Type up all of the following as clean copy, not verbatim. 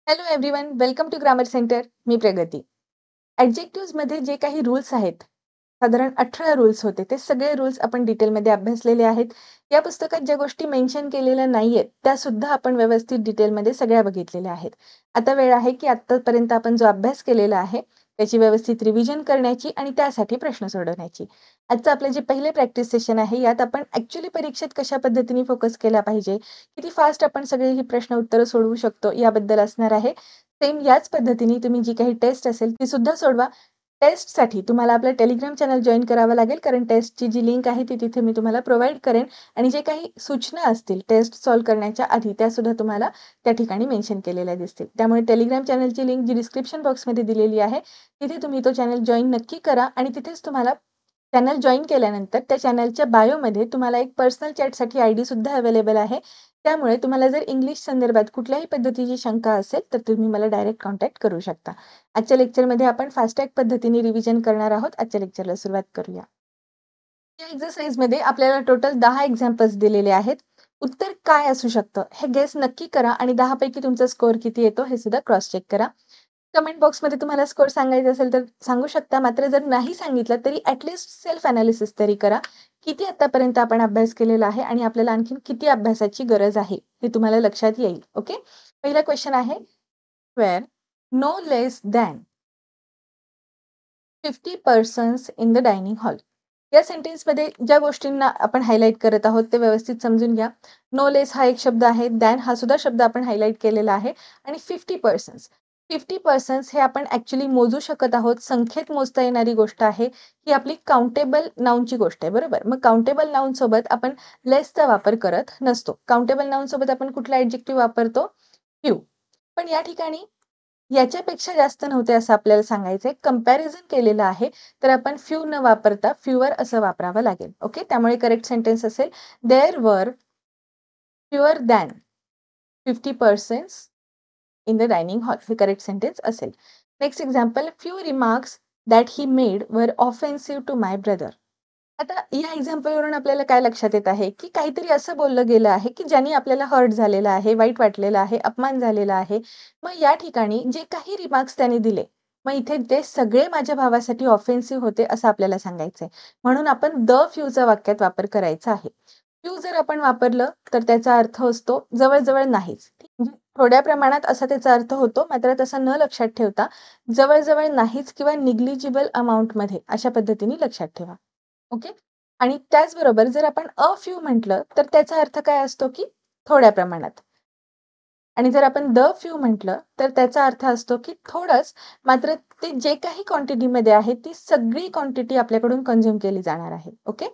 Hello everyone, welcome to grammar centre. मी प्रगती. ॲडजेक्टिव्हजमध्ये जे काही रूल्स आहेत, साधारण 18 रूल्स होते. ते सगळे रूल्स आपण डिटेलमध्ये अभ्यासलेले आहेत. या पुस्तकात ज्या गोष्टी मेन्शन केलेल्या नाहीयेत, त्यासुद्धा आपण व्यवस्थित डिटेलमध्ये सगळ्या बघितलेल्या आहेत. आता वेळ आहे की आत्तापर्यंत आपण जो अभ्यास केलेला आहे, त्याची व्यवस्थित रिव्हिजन करण्याची आणि त्यासाठी प्रश्न सोडवण्याची. आजचं आपलं जे पहिले प्रॅक्टिस सेशन आहे, यात आपण ॲक्चुअली परीक्षेत कशा पद्धतीने फोकस केला पाहिजे, किती फास्ट आपण सगळे ही प्रश्न उत्तरं सोडवू शकतो, याबद्दल असणार आहे. सेम याच पद्धतीने तुम्ही जी काही टेस्ट असेल ती सुद्धा सोडवा. टेस्टसाठी तुम्हाला आपलं टेलिग्राम चॅनल जॉइन करावं लागेल, कारण टेस्टची जी लिंक आहे ती तिथे मी तुम्हाला प्रोव्हाईड करेन आणि जे काही सूचना असतील टेस्ट सॉल्व्ह करण्याच्या आधी त्यासुद्धा तुम्हाला त्या ठिकाणी मेन्शन केलेल्या दिसतील. त्यामुळे टेलिग्राम चॅनलची लिंक जी डिस्क्रिप्शन बॉक्समध्ये दिलेली आहे, तिथे तुम्ही तो चॅनल जॉइन नक्की करा आणि तिथेच तुम्हाला चॅनल जॉइन केल्यानंतर त्या चॅनलच्या बायोमध्ये तुम्हाला एक पर्सनल चॅटसाठी आयडी सुद्धा अवेलेबल आहे. त्यामुळे तुम्हाला जर इंग्लिश संदर्भात कुठल्याही पद्धतीची शंका असेल, तर तुम्ही मला डायरेक्ट कॉन्टॅक्ट करू शकता. आजच्या लेक्चरमध्ये आपण फास्ट ट्रॅक पद्धतीने रिव्हिजन करणार आहोत. आजच्या लेक्चरला सुरुवात करूया. या एक्सरसाइजमध्ये आपल्याला टोटल 10 एक्झाम्पल्स दिलेले आहेत. उत्तर काय असू शकतं हे गेस नक्की करा आणि 10 पैकी तुमचा स्कोअर किती येतो हे सुद्धा क्रॉस चेक करा. कमेंट बॉक्समध्ये तुम्हाला स्कोअर सांगायचा असेल तर सांगू शकता. मात्र जर नाही सांगितलं तरी ॲटलीस्ट सेल्फ अनालिसिस तरी करा. किती आतापर्यंत आपण अभ्यास केलेला आहे आणि आपल्याला आणखीन किती अभ्यासाची गरज आहे हे तुम्हाला लक्षात येईल. ओके. पहिला क्वेश्चन आहे, were no less than 50 persons in the dining hall. या सेंटेन्समध्ये ज्या गोष्टींना आपण हायलाईट करत आहोत ते व्यवस्थित समजून घ्या. नो लेस हा एक शब्द आहे, दॅन हा सुद्धा शब्द आपण हायलाईट केलेला आहे आणि 50 पर्सन्स. 50 पर्सन्स हे आपण ॲक्च्युली मोजू शकत आहोत. संख्येत मोजता येणारी गोष्ट आहे. ही आपली काउंटेबल नाऊनची गोष्ट आहे, बरोबर. मग काउंटेबल नाऊन सोबत आपण लेसचा वापर करत नसतो. काउंटेबल नाऊन सोबत आपण कुठला ॲडजेक्टिव्ह वापरतो? फ्यू. पण या ठिकाणी याच्यापेक्षा जास्त नव्हते असं आपल्याला सांगायचंय. कंपॅरिझन केलेलं आहे, तर आपण फ्यू न वापरता फ्युअर असं वापरावं लागेल. ओके. त्यामुळे करेक्ट सेंटेन्स असेल, there were fewer than 50 persons in the dining hall. हे करेक्ट सेंटेन्स असेल. Next example, few remarks that he made वर ऑफेन्सिव्ह टू माय ब्रदर. आता या एक्झाम्पलवरून आपल्याला काय लक्षात येत आहे, की काहीतरी असं बोललं गेलं आहे, की ज्याने आपल्याला हर्ट झालेलं आहे, वाईट वाटलेलं आहे, अपमान झालेला आहे. मग या ठिकाणी जे काही रिमार्क्स त्याने दिले, मग इथे ते सगळे माझ्या भावासाठी ऑफेन्सिव्ह होते असं आपल्याला सांगायचंय. म्हणून आपण द फ्यूचा वाक्यात वापर करायचा आहे. फ्यू जर आपण वापरलं तर त्याचा अर्थ असतो जवळ-जवळ नाहीच. म्हणजे थोड्या प्रमाणात असा त्याचा अर्थ होतो, मात्र तसा न लक्षात ठेवता जवळ-जवळ नाहीच किंवा निग्लिजिबल अमाउंटमध्ये अशा पद्धतीने लक्षात ठेवा. ओके. आणि त्याचबरोबर जर आपण अ फ्यू म्हटलं, तर त्याचा अर्थ काय असतो, की थोड्या प्रमाणात. आणि जर आपण द फ्यू म्हटलं, तर त्याचा अर्थ असतो, की थोडंच, मात्र ते जे काही क्वांटिटीमध्ये आहे, ती सगळी क्वांटिटी आपल्याकडून कन्झ्युम केली जाणार आहे. ओके.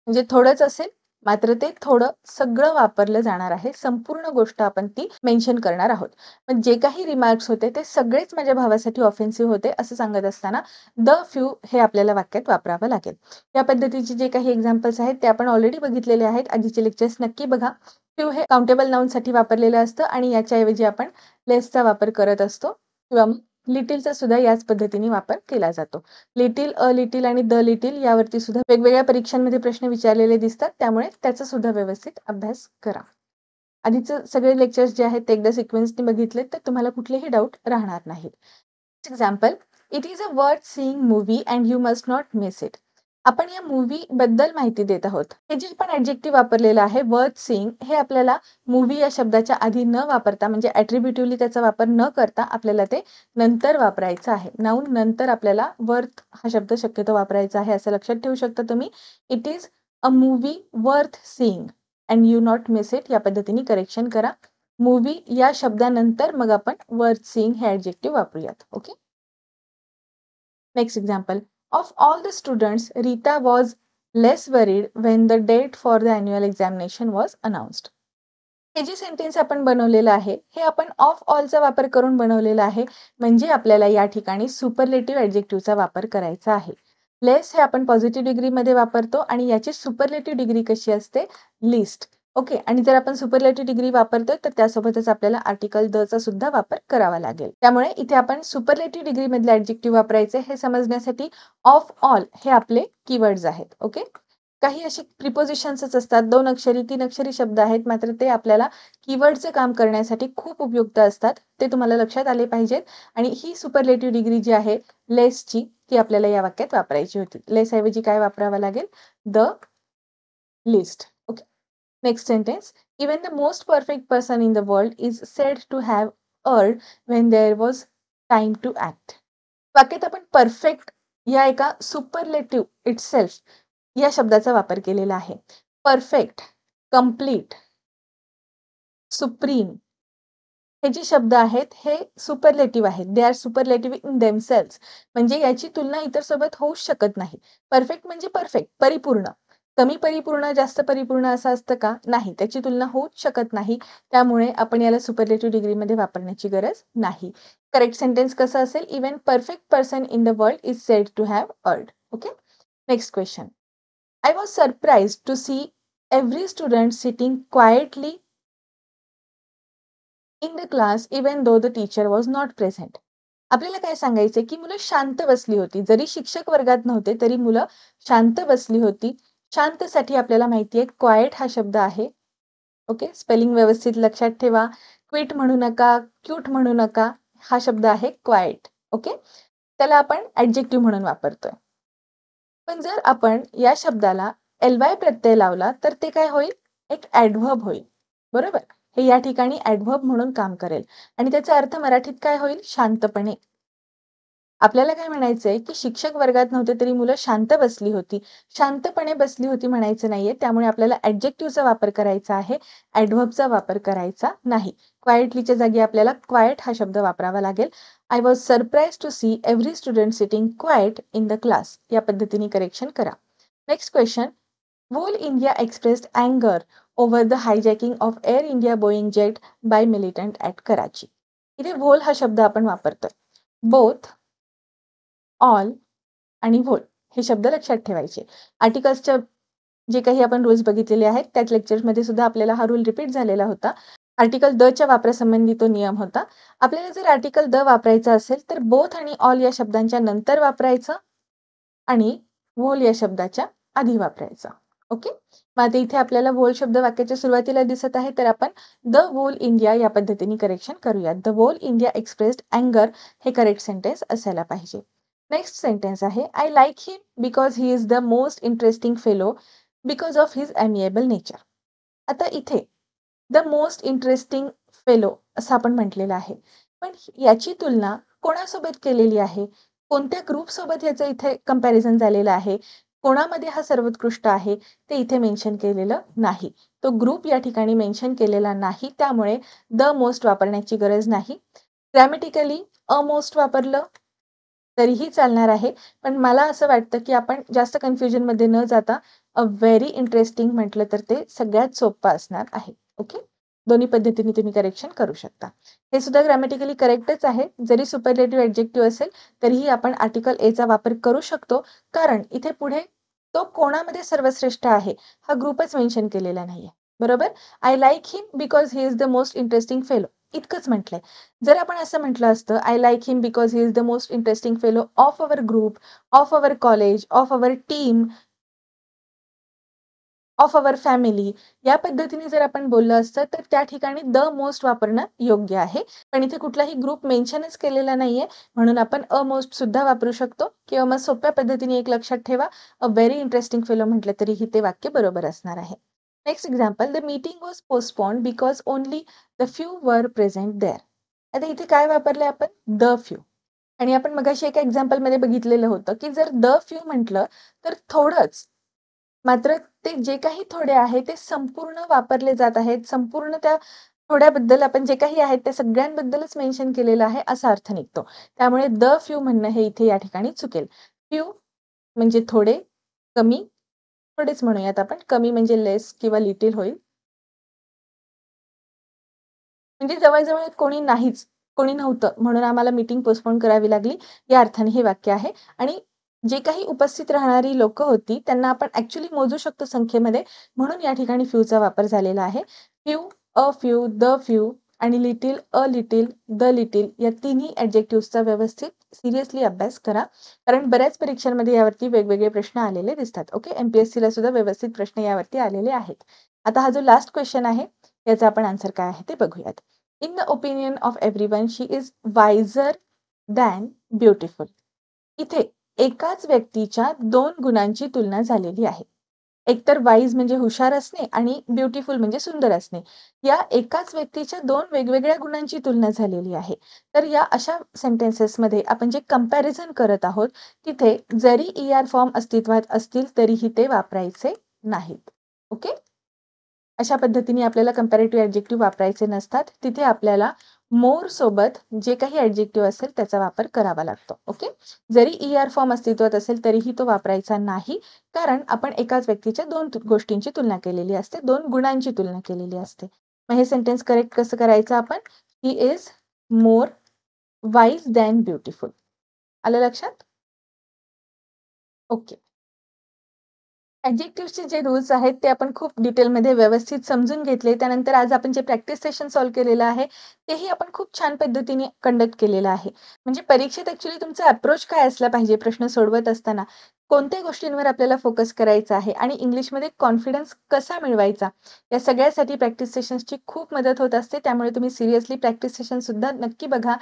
म्हणजे थोडंच असेल, मात्र ते थोडं सगळं वापरलं जाणार आहे. संपूर्ण गोष्ट आपण ती मेन्शन करणार आहोत. मग जे काही रिमार्क्स होते, ते सगळेच माझ्या भावासाठी ऑफेन्सिव्ह होते असं सांगत असताना द फ्यू हे आपल्याला वाक्यात वापरावं लागेल. या पद्धतीचे जे काही एक्झाम्पल्स आहेत, ते आपण ऑलरेडी बघितलेले आहेत. आधीचे लेक्चर्स नक्की बघा. फ्यू हे काउंटेबल नाउनसाठी वापरलेलं असतं आणि याच्याऐवजी आपण लेसचा वापर करत असतो किंवा मग लिटिलचा सुद्धा याच पद्धतीने वापर केला जातो. लिटिल, अ लिटिल आणि द लिटिल यावरती सुद्धा वेगवेगळ्या परीक्षांमध्ये प्रश्न विचारलेले दिसतात. त्यामुळे त्याचा सुद्धा व्यवस्थित अभ्यास करा. आधीचं सगळे लेक्चर्स जे आहेत ते एकदा सिक्वेन्सने बघितले तर तुम्हाला कुठलेही डाऊट राहणार नाहीत. Example, it is a worth seeing movie and you must not miss it. आपण या मूव्ही बद्दल माहिती देत आहोत. हे जे आपण ॲडजेक्टिव्ह वापरलेलं आहे वर्थ सीइंग, हे आपल्याला मूव्ही या शब्दाच्या आधी न वापरता, म्हणजे ॲट्रिब्युटिव्हली त्याचा वापर न करता आपल्याला ते नंतर वापरायचं आहे. नाऊन नंतर आपल्याला वर्थ हा शब्द शक्यतो वापरायचा आहे असं लक्षात ठेवू शकता तुम्ही. It is a movie worth seeing and you not miss it या पद्धतीने करेक्शन करा. मूव्ही या शब्दानंतर मग आपण वर्थ सीइंग हे ॲडजेक्टिव्ह वापरूयात. Okay. Next example. Of all the students, Rita was less worried when the date for the annual examination was announced. हे जे सेंटेन्स आपण बनवलेलं आहे, हे आपण ऑफ ऑलचा वापर करून बनवलेलं आहे. म्हणजे आपल्याला या ठिकाणी सुपरलेटिव्ह ॲडजेक्टिव्हचा वापर करायचा आहे. लेस हे आपण पॉझिटिव्ह डिग्रीमध्ये वापरतो आणि याची सुपरलेटिव्ह डिग्री कशी असते? लिस्ट. ओके. आणि जर आपण सुपरलेटिव्ह डिग्री वापरतोय, तर त्यासोबतच आपल्याला आर्टिकल दचा सुद्धा वापर करावा लागेल. त्यामुळे इथे आपण सुपरलेटिव्ह डिग्रीमधले ॲडजेक्टिव्ह वापरायचे हे समजण्यासाठी ऑफ ऑल हे आपले कीवर्ड्स आहेत. ओके. काही असे प्रिपोजिशन्सच असतात, 2 अक्षरी 3 अक्षरी शब्द आहेत, मात्र ते आपल्याला कीवर्डचे काम करण्यासाठी खूप उपयुक्त असतात. ते तुम्हाला लक्षात आले पाहिजेत आणि ही सुपरलेटिव्ह डिग्री जी आहे लेसची ती आपल्याला या वाक्यात वापरायची होती. लेस ऐवजी काय वापरावं लागेल? The list. Okay. Next sentence. Even the most perfect person in the world is said to have erred when there was time to act. वाक्यात आपण परफेक्ट या एका सुपरलेटिव्ह इटसेल्फ या शब्दाचा वापर केलेला आहे. परफेक्ट, कंप्लीट, सुप्रीम हे जे शब्द आहेत हे सुपरलेटिव्ह आहेत. They are superlative in themselves. म्हणजे याची तुलना इतर सोबत होऊच शकत नाही. परफेक्ट म्हणजे परफेक्ट, परिपूर्ण. कमी परिपूर्ण, जास्त परिपूर्ण असं असतं का? नाही. त्याची तुलना होऊच शकत नाही. त्यामुळे आपण याला सुपरलेटिव्ह डिग्रीमध्ये वापरण्याची गरज नाही. करेक्ट सेंटेन्स कसं असेल? Even perfect person in the world is said to have erred. Okay. Next question. I was surprised to see every student sitting quietly in the class even though the teacher was not present. आपल्याला काय सांगायचंय की मुलं शांत बसली होती. जरी शिक्षक वर्गात नव्हते तरी मुलं शांत बसली होती. शांतसाठी आपल्याला माहिती आहे क्वाइट हा शब्द आहे. ओके. स्पेलिंग व्यवस्थित लक्षात ठेवा. क्विट म्हणू नका, क्यूट म्हणू नका. हा शब्द आहे क्वाइट. ओके. त्याला आपण ॲडजेक्टिव्ह म्हणून वापरतोय. पण जर आपण या शब्दाला एल-वाय प्रत्यय लावला तर ते काय होईल? एक ॲडव्हर्ब होईल. बरोबर? हे या ठिकाणी ॲडव्हर्ब म्हणून काम करेल आणि त्याचा अर्थ मराठीत काय होईल? शांतपणे. आपल्याला काय म्हणायचंय की शिक्षक वर्गात नव्हते तरी मुलं शांत बसली होती. शांतपणे बसली होती म्हणायचं नाहीये. त्यामुळे आपल्याला ॲडजेक्टिव्हचा वापर करायचा आहे. ॲडव्हर्बचा वापर करायचा नाही. क्वाइटलीच्या जागी आपल्याला क्वाइट हा शब्द वापरावा लागेल. I was surprised to see every student sitting quite in the class. या पद्धतीने करेक्शन करा. Next question. Wool India expressed anger over the hijacking of Air India Boeing jet by militant at Karachi. इथे वोल हा शब्द आपण वापरतोय. Both, all आणि whole हे शब्द लक्षात ठेवायचे. आर्टिकल्सच्या जे काही आपण रूल्स बघितलेले आहेत त्याच लेक्चर्समध्ये सुद्धा आपल्याला हा रूल रिपीट झालेला होता. आर्टिकल द च्या वापरासंबंधी तो नियम होता. आपल्याला जर आर्टिकल द वापरायचा असेल तर बोथ आणि ऑल या शब्दांच्या नंतर वापरायचं आणि वोल या शब्दाच्या आधी वापरायचं. ओके. मग आता इथे आपल्याला वोल शब्द वाक्याच्या सुरुवातीला दिसत आहे तर आपण द वोल इंडिया या पद्धतीने करेक्शन करूयात. द वोल इंडिया एक्सप्रेस्ड अँगर हे करेक्ट सेंटेन्स असायला पाहिजे. नेक्स्ट सेंटेन्स आहे. I like him because he is the most interesting fellow because of his amiable nature. आता इथे द मोस्ट इंटरेस्टिंग फेलो असं आपण म्हटलेलं आहे. पण याची तुलना कोणासोबत केलेली आहे? कोणत्या ग्रुपसोबत याचं इथे कंपॅरिझन झालेलं आहे? कोणामध्ये हा सर्वोत्कृष्ट आहे ते इथे मेन्शन केलेलं नाही. तो ग्रुप या ठिकाणी मेन्शन केलेला नाही. त्यामुळे द मोस्ट वापरण्याची गरज नाही. ग्रॅमॅटिकली अ मोस्ट वापरलं तरीही चालणार आहे. पण मला असं वाटतं की आपण जास्त कन्फ्युजनमध्ये न जाता अ व्हेरी इंटरेस्टिंग म्हटलं तर ते सगळ्यात सोपं असणार आहे. ओके. दोन्ही पद्धतीने तुम्ही करेक्शन करू शकता. हे सुद्धा ग्रॅमॅटिकली करेक्टच आहे. जरी सुपरलेटिव्ह ॲडजेक्टिव्ह असेल तरीही आपण आर्टिकल एचा वापर करू शकतो. कारण इथे पुढे तो कोणामध्ये सर्वश्रेष्ठ आहे हा ग्रुपच मेन्शन केलेला नाहीये. बरोबर? I like him because he is the most interesting fellow इतकंच म्हटलंय. जर आपण असं म्हटलं असतं I like him because he is the most interesting fellow of our group, of our college, of our team, of our family या पद्धतीने जर आपण बोललं असतं तर त्या ठिकाणी द मोस्ट वापरणं योग्य आहे. पण इथे कुठलाही ग्रुप मेन्शनच केलेला नाहीये म्हणून आपण अ मोस्ट सुद्धा वापरू शकतो किंवा मग सोप्या पद्धतीने एक लक्षात ठेवा अ व्हेरी इंटरेस्टिंग फेलो म्हटलं तरीही ते वाक्य बरोबर असणार आहे. Next example. The meeting was postponed because only the few वर प्रेझेंट देअर. आता इथे काय वापरलंय आपण? The few. आणि आपण मगाशी एका एक्झाम्पलमध्ये बघितलेलं होतं की जर द फ्यू म्हटलं तर थोडंच. मात्र ते जे काही थोडे आहे ते संपूर्ण वापरले जात आहेत. संपूर्ण त्या थोड्याबद्दल आपण जे काही आहेत त्या सगळ्यांबद्दलच मेन्शन केलेलं आहे असा अर्थ निघतो. त्यामुळे द फ्यू म्हणणं हे इथे या ठिकाणी चुकेल. फ्यू म्हणजे थोडे, कमी, थोडेच म्हणूयात आपण. कमी म्हणजे लेस किंवा लिटिल होईल. म्हणजे जवळ-जवळ कोणी नाहीच, कोणी नव्हतं म्हणून आम्हाला मीटिंग पोस्टपोन करावी लागली या अर्थाने हे वाक्य आहे. आणि जे काही उपस्थित राहणारी लोकं होती त्यांना आपण ॲक्चुअली मोजू शकतो संख्येमध्ये म्हणून या ठिकाणी फ्यूचा वापर झालेला आहे. Few, a few, the few आणि little, a little, the little या तिन्ही ॲडजेक्टिव्हजचा व्यवस्थित सिरियसली अभ्यास करा. कारण बऱ्याच परीक्षांमध्ये यावरती वेगवेगळे प्रश्न आलेले दिसतात. ओके. MPSCला सुद्धा व्यवस्थित प्रश्न यावरती आलेले आहेत. आता हा जो लास्ट क्वेश्चन आहे, याचा आपण आन्सर काय आहे ते बघूयात. In the opinion of everyone she is wiser than beautiful. इथे एकाच व्यक्तीच्या 2 गुणांची तुलना झालेली आहे. एकतर वाईज म्हणजे हुशार असणे आणि ब्युटिफुल म्हणजे सुंदर असणे. या एकाच व्यक्तीच्या 2 वेगवेगळ्या गुणांची तुलना झालेली आहे. तर या अशा सेंटेन्सेसमध्ये आपण जे कंपॅरिझन करत आहोत, तिथे जरी ER फॉर्म अस्तित्वात असतील तरीही ते वापरायचे नाहीत. ओके? अशा पद्धतीने आपल्याला कंपॅरेटिव्ह ॲडजेक्टिव्ह वापरायचे नसतात. तिथे आपल्याला मोर सोबत जे काही ॲडजेक्टिव्ह असेल त्याचा वापर करावा लागतो. ओके. जरी ER फॉर्म अस्तित्वात असेल तरीही तो वापरायचा नाही. कारण आपण एकाच व्यक्तीच्या 2 गोष्टींची तुलना केलेली असते, 2 गुणांची तुलना केलेली असते. मग हे सेंटेन्स करेक्ट कसं करायचं आपण? He is more wise than beautiful. आलं लक्षात? ओके. ॲडजेक्टिव्हचे जे रूल्स आहेत ते आपण खूप डिटेलमध्ये व्यवस्थित समजून घेतले. त्यानंतर आज आपण जे प्रॅक्टिस सेशन सॉल्व्ह केलेलं आहे, तेही आपण खूप छान पद्धतीने कंडक्ट केलेलं आहे. म्हणजे परीक्षेत ॲक्चुअली तुमचा अप्रोच काय असला पाहिजे प्रश्न सोडवत असताना, कोणत्या गोष्टींवर आपल्याला फोकस करायचा आहे आणि इंग्लिशमध्ये कॉन्फिडन्स कसा मिळवायचा, या सगळ्यासाठी प्रॅक्टिस सेशन्सची खूप मदत होत असते. त्यामुळे तुम्ही सिरियसली प्रॅक्टिस सेशनसुद्धा नक्की बघा.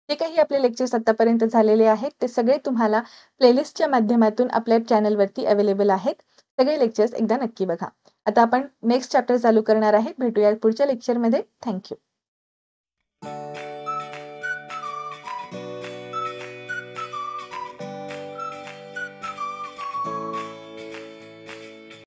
जे काही आपले लेक्चर्स आत्तापर्यंत झालेले आहेत, ते सगळे तुम्हाला प्लेलिस्टच्या माध्यमातून आपल्या चॅनलवरती अवेलेबल आहेत. सगळे लेक्चर्स एकदा नक्की बघा. आता आपण नेक्स्ट चॅप्टर चालू करणार आहे. भेटूया पुढच्या लेक्चरमध्ये. Thank you.